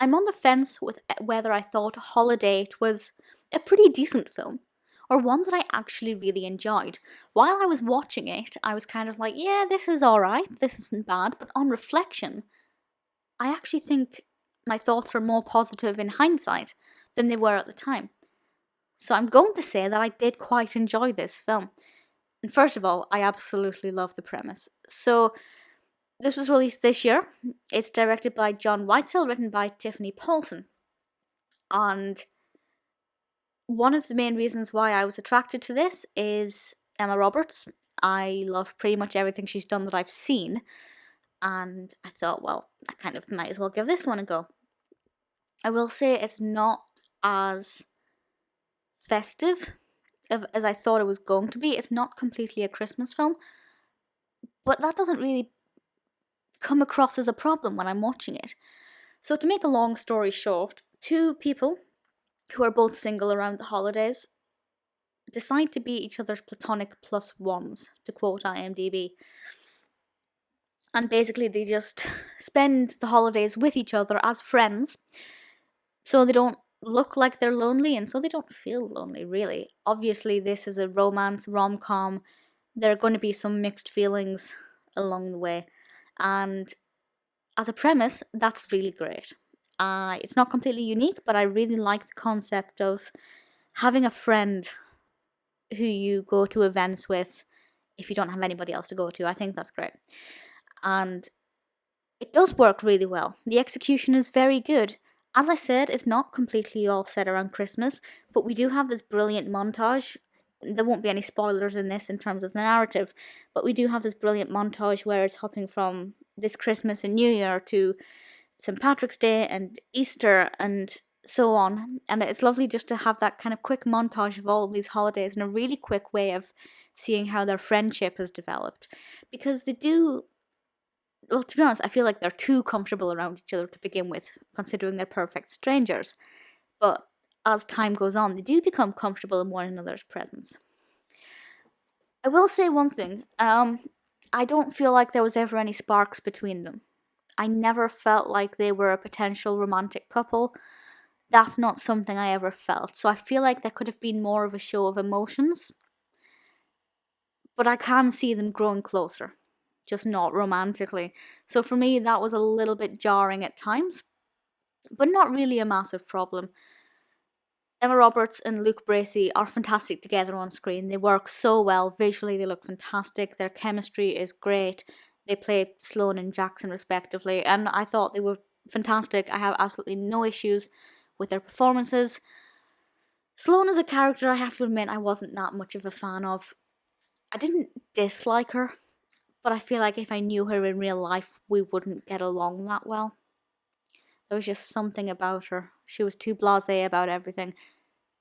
I'm on the fence with whether I thought Holidate was a pretty decent film, or one that I actually really enjoyed. While I was watching it, I was kind of like, yeah, this is alright, this isn't bad, but on reflection, I actually think my thoughts are more positive in hindsight than they were at the time. So I'm going to say that I did quite enjoy this film. And first of all, I absolutely love the premise. So this was released this year. It's directed by John Whitesell, written by Tiffany Paulsen. And one of the main reasons why I was attracted to this is Emma Roberts. I love pretty much everything she's done that I've seen. And I thought, well, I kind of might as well give this one a go. I will say it's not as festive as I thought it was going to be. It's not completely a Christmas film, but that doesn't really come across as a problem when I'm watching it. So to make a long story short, two people who are both single around the holidays decide to be each other's platonic plus ones, to quote IMDb. And basically they just spend the holidays with each other as friends, so they don't look like they're lonely and so they don't feel lonely, really. Obviously this is a romance rom-com. There are going to be some mixed feelings along the way, and as a premise, that's really great. It's not completely unique, but I really like the concept of having a friend who you go to events with if you don't have anybody else to go to. I think that's great. And it does work really well. The execution is very good. As I said, it's not completely all set around Christmas, but we do have this brilliant montage. There won't be any spoilers in this in terms of the narrative, but we do have this brilliant montage where it's hopping from this Christmas and New Year to St. Patrick's Day and Easter and so on. And it's lovely just to have that kind of quick montage of all of these holidays in a really quick way of seeing how their friendship has developed. Because they do, well, to be honest, I feel like they're too comfortable around each other to begin with, considering they're perfect strangers. But as time goes on, they do become comfortable in one another's presence. I will say one thing. I don't feel like there was ever any sparks between them. I never felt like they were a potential romantic couple. That's not something I ever felt. So I feel like there could have been more of a show of emotions. But I can see them growing closer, just not romantically. So for me, that was a little bit jarring at times, but not really a massive problem. Emma Roberts and Luke Bracey are fantastic together on screen. They work so well. Visually, they look fantastic. Their chemistry is great. They play Sloane and Jackson respectively, and I thought they were fantastic. I have absolutely no issues with their performances. Sloane as a character, I have to admit, I wasn't that much of a fan of. I didn't dislike her, but I feel like if I knew her in real life, we wouldn't get along that well. There was just something about her. She was too blasé about everything.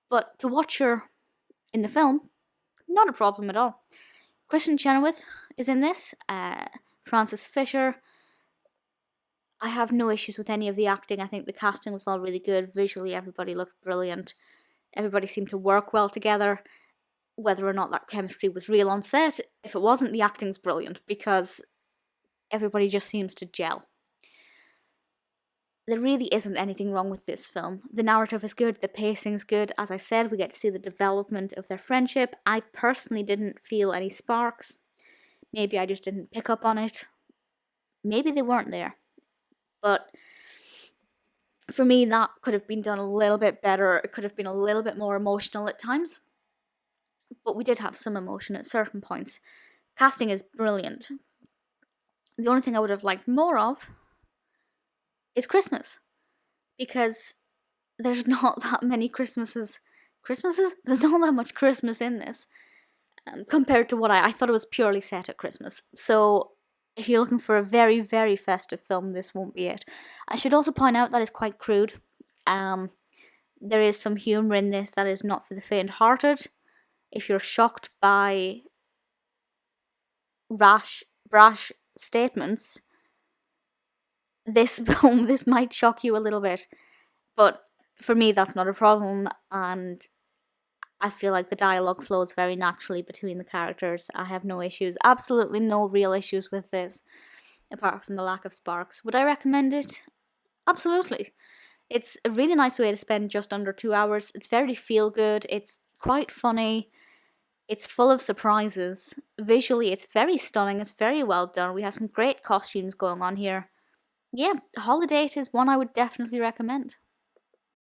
But to watch her in the film, not a problem at all. Kristin Chenoweth is in this. Frances Fisher. I have no issues with any of the acting. I think the casting was all really good. Visually, everybody looked brilliant. Everybody seemed to work well together. Whether or not that chemistry was real on set, if it wasn't, the acting's brilliant because everybody just seems to gel. There really isn't anything wrong with this film. The narrative is good, the pacing's good. As I said, we get to see the development of their friendship. I personally didn't feel any sparks. Maybe I just didn't pick up on it. Maybe they weren't there. But for me, that could have been done a little bit better. It could have been a little bit more emotional at times. But we did have some emotion at certain points. Casting is brilliant. The only thing I would have liked more of is Christmas, because there's not that many Christmases. There's not that much Christmas in this compared to what I thought it was purely set at Christmas. So if you're looking for a very, very festive film, this won't be it. I should also point out that it's quite crude. There is some humour in this that is not for the faint-hearted. If you're shocked by brash statements, this might shock you a little bit, but for me that's not a problem, and I feel like the dialogue flows very naturally between the characters. I have no issues, absolutely no real issues with this, apart from the lack of sparks. Would I recommend it? Absolutely. It's a really nice way to spend just under 2 hours. It's very feel good, it's quite funny, it's full of surprises. Visually, it's very stunning, it's very well done. We have some great costumes going on here. Yeah, Holidate is one I would definitely recommend.